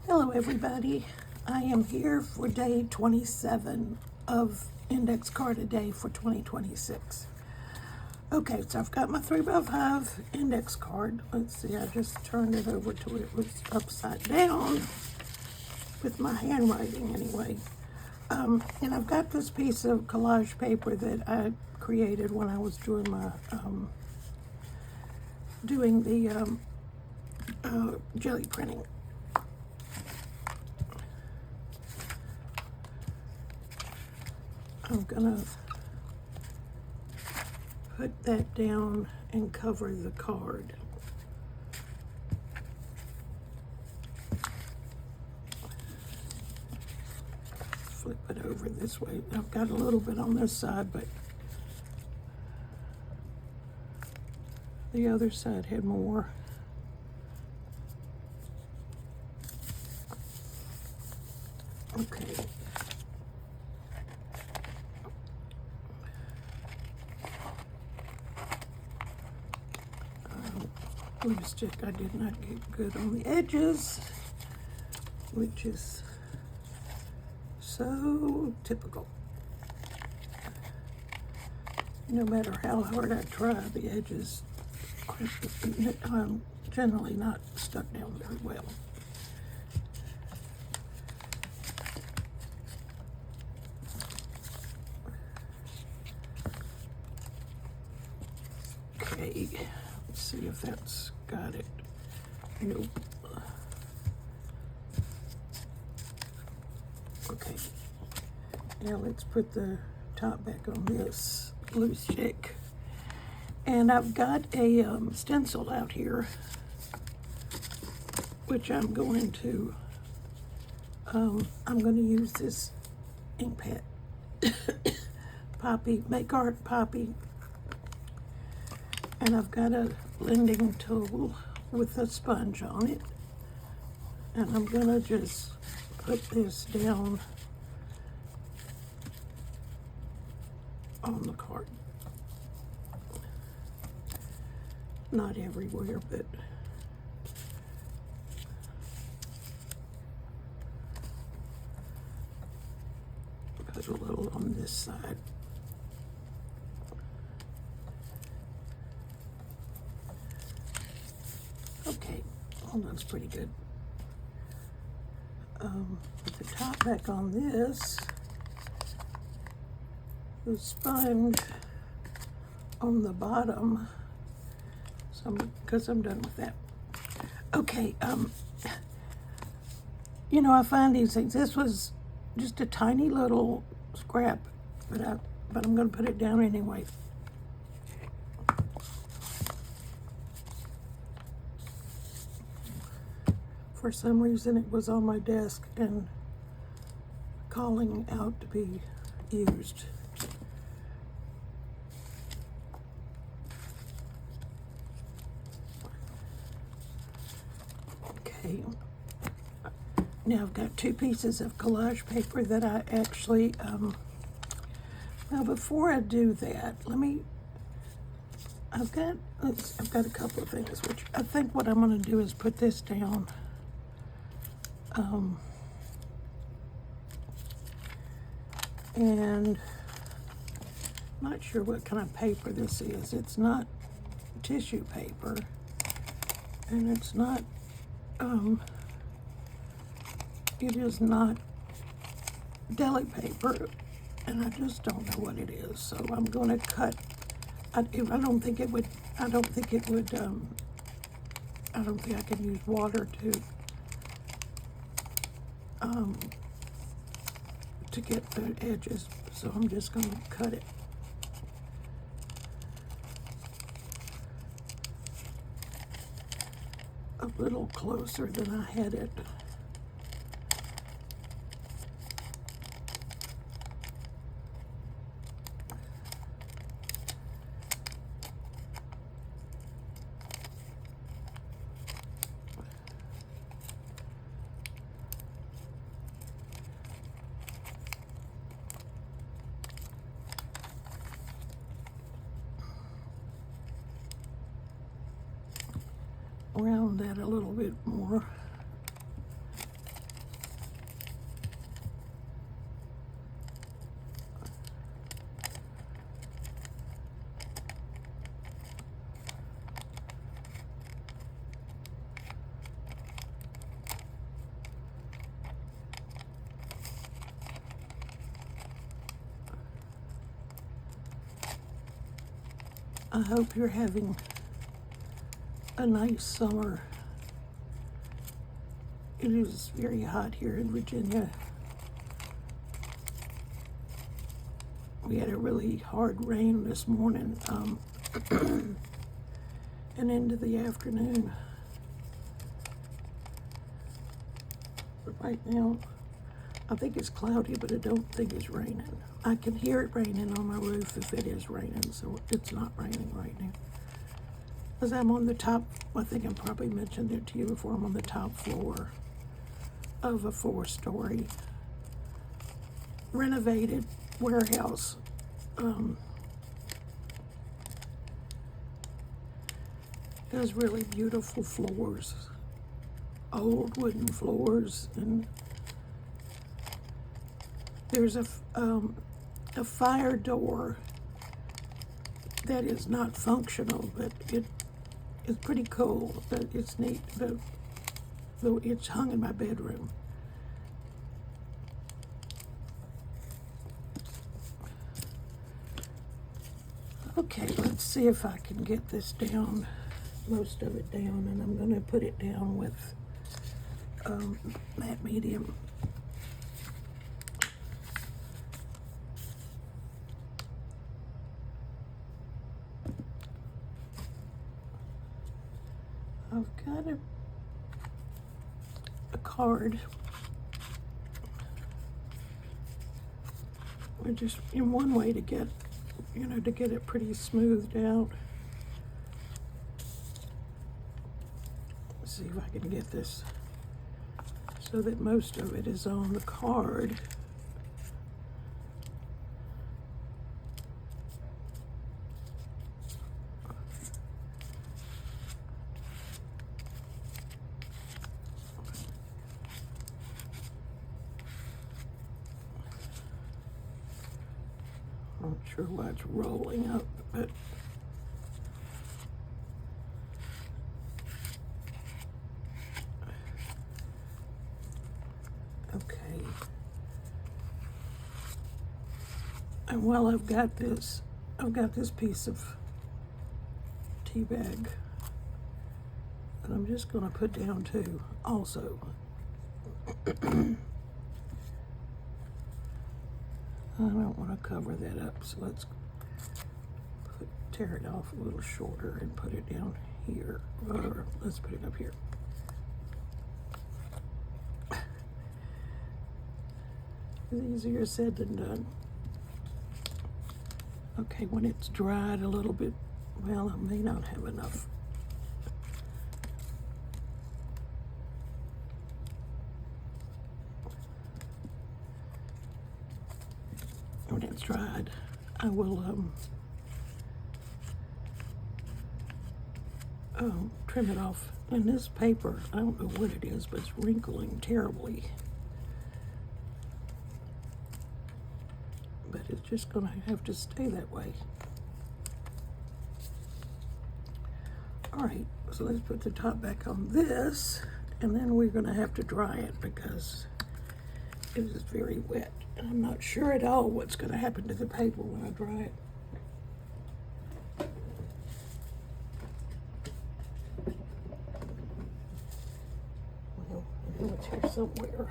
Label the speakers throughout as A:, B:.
A: Hello everybody, I am here for day 27 of Index Card a Day for 2026. Okay, so I've got my 3x5 index card. Let's see, I just turned it over to it was upside down with my handwriting anyway. And I've got this piece of collage paper that I created when I was doing my jelly printing. I'm gonna put that down and cover the card. Flip it over this way. I've got a little bit on this side, but the other side had more. Okay. Glue stick, I did not get good on the edges, which is so typical. No matter how hard I try, the edges are generally not stuck down very well. Okay, let's see if that's got it. Nope. Okay, now let's put the top back on this glue stick. And I've got a stencil out here, which I'm going to use this ink pad, Poppy, Make Art Poppy. And I've got a blending tool with a sponge on it. And I'm gonna just put this down on the card. Not everywhere, but put a little on this side. Okay, well, that's pretty good. Put the top back on this. The sponge on the bottom. Because I'm done with that. Okay, you know, I find these things. This was just a tiny little scrap, but I'm going to put it down anyway. For some reason, it was on my desk and calling out to be used. Okay. Now I've got two pieces of collage paper that I actually, now before I do that, I've got a couple of things, which I think what I'm going to do is put this down. And I'm not sure what kind of paper this is. It's not tissue paper, and it's not, it is not deli paper, and I just don't know what it is. So I'm going to cut. I don't think I can use water to get the edges, so I'm just going to cut it. A little closer than I had it. Round that a little bit more. I hope you're having a nice summer. It is very hot here in Virginia. We had a really hard rain this morning and into the afternoon. But right now, I think it's cloudy, but I don't think it's raining. I can hear it raining on my roof if it is raining, so it's not raining right now. As I'm on the top, I think I probably mentioned it to you before, I'm on the top floor of a 4-story renovated warehouse. It has really beautiful floors, old wooden floors, and there's a fire door that is not functional, but it is pretty cool. It's neat. It's hung in my bedroom. Okay, let's see if I can get this down, most of it down, and I'm going to put it down with matte medium. I've got a card, which is in one way to get, to get it pretty smoothed out. Let's see if I can get this so that most of it is on the card. I'm not sure why it's rolling up, but okay. And while I've got this piece of tea bag that I'm just going to put down too, also. I don't want to cover that up, so let's tear it off a little shorter and put it down here. Or let's put it up here. It's easier said than done. Okay, when it's dried a little bit, well, I may not have enough. When it's dried, I will trim it off. And this paper, I don't know what it is, but it's wrinkling terribly. But it's just going to have to stay that way. All right, so let's put the top back on this, and then we're going to have to dry it because it is very wet. And I'm not sure at all what's going to happen to the paper when I dry it. Well, I know it's here somewhere.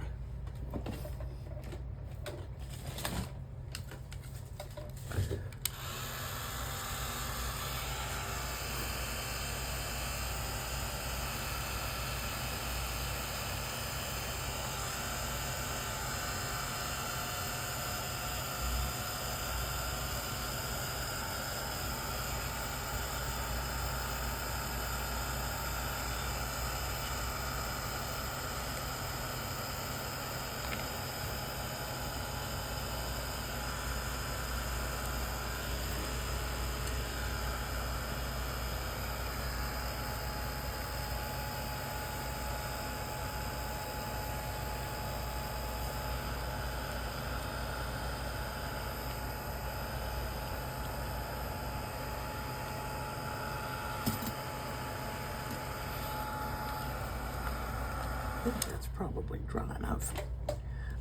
A: I think that's probably dry enough.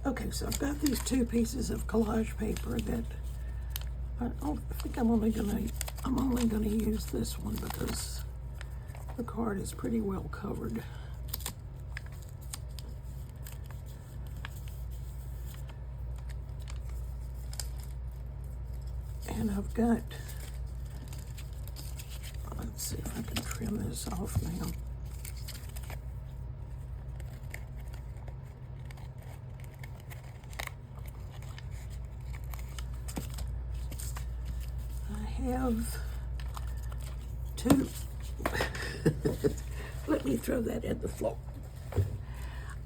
A: Okay, so I've got these two pieces of collage paper that I think I'm only going to I'm only going to use this one because the card is pretty well covered. And I've got, let's see if I can trim this off now. I have two, let me throw that in the floor.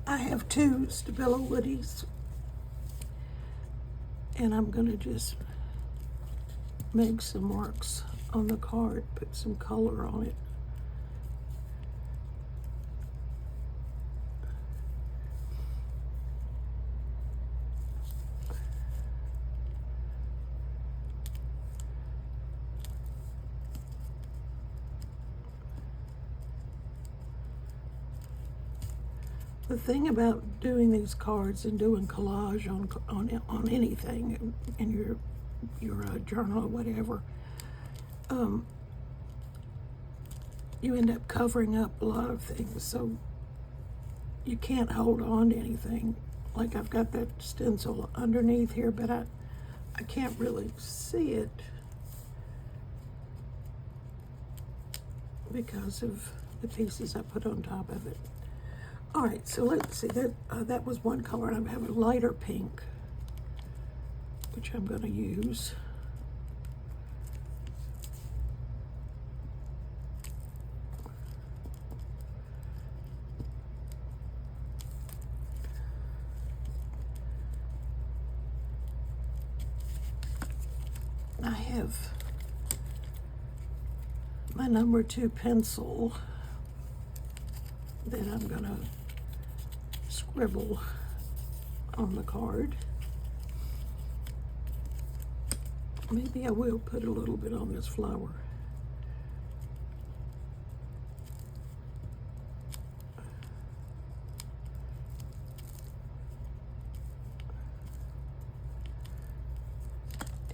A: I have two Stabilo Woodies, and I'm going to just make some marks on the card, put some color on it. The thing about doing these cards and doing collage on anything in your journal or whatever, you end up covering up a lot of things, so you can't hold on to anything. Like I've got that stencil underneath here, but I can't really see it because of the pieces I put on top of it. All right, so let's see, that was one color, and I have a lighter pink, which I'm going to use. I have my number 2 pencil that I'm going to scribble on the card. Maybe I will put a little bit on this flower.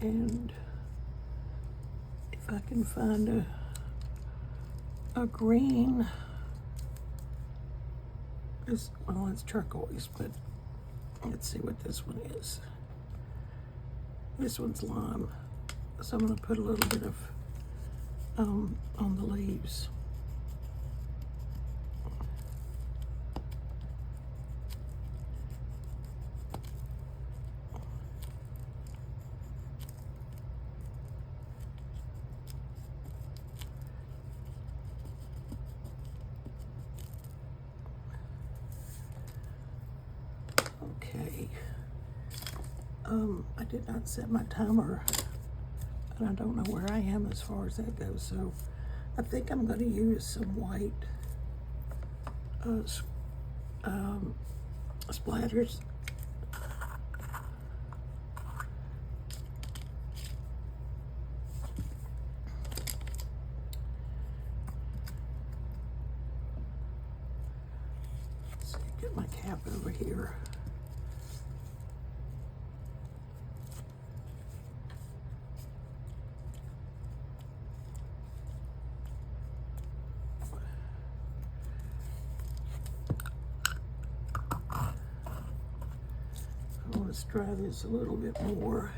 A: And if I can find a green, well, it's turquoise, but let's see what this one is. This one's lime, so I'm going to put a little bit of on the leaves. Okay. I did not set my timer, and I don't know where I am as far as that goes, so I think I'm going to use some white splatters. Let's see, get my cap over here. Let's try this a little bit more.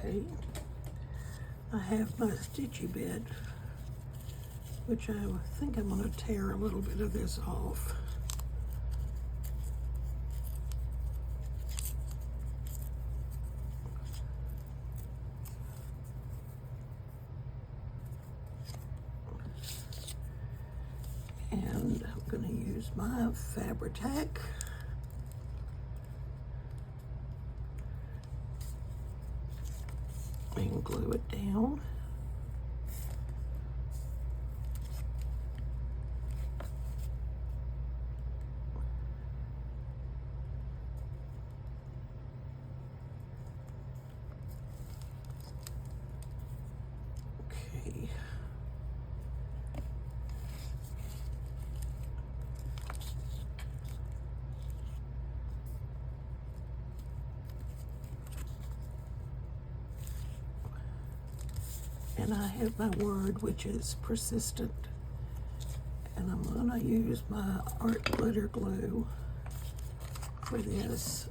A: Okay, I have my stitchy bit, which I think I'm going to tear a little bit of this off. And I'm going to use my Fabri-Tac. and glue it down. Okay. And I have my word, which is persistent. And I'm going to use my art glitter glue for this.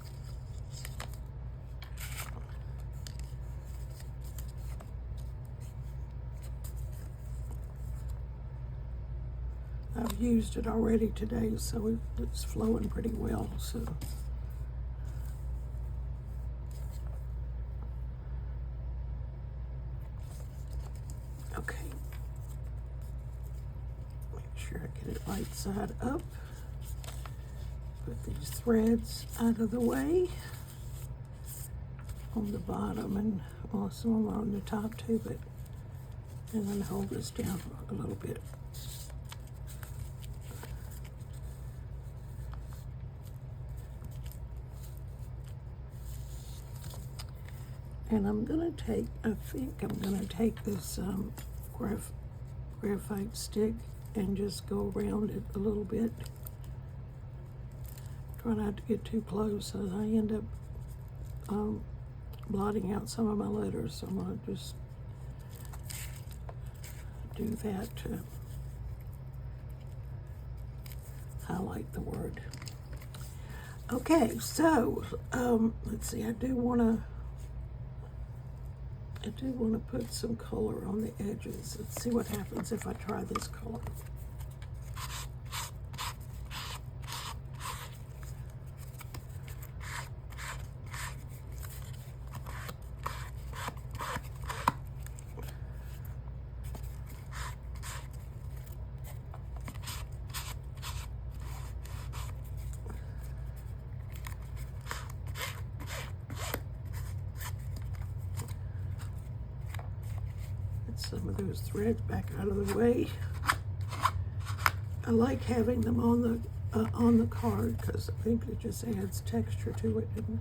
A: I've used it already today, so it's flowing pretty well. So. Okay. Make sure I get it right side up. Put these threads out of the way on the bottom, and well, some of them are on the top too, but and then hold this down a little bit. And I'm gonna take, I think I'm gonna take this graphite stick and just go around it a little bit. Try not to get too close, so I end up blotting out some of my letters. So I'm gonna just do that to highlight the word. Okay, so let's see. I do want to put some color on the edges. Let's see what happens if I try this color. Some of those threads back out of the way. I like having them on the card because I think it just adds texture to it and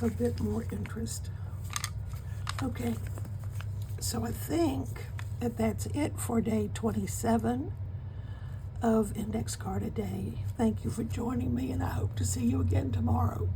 A: a bit more interest. Okay, so I think that's it for day 27 of Index Card a Day. Thank you for joining me, and I hope to see you again tomorrow.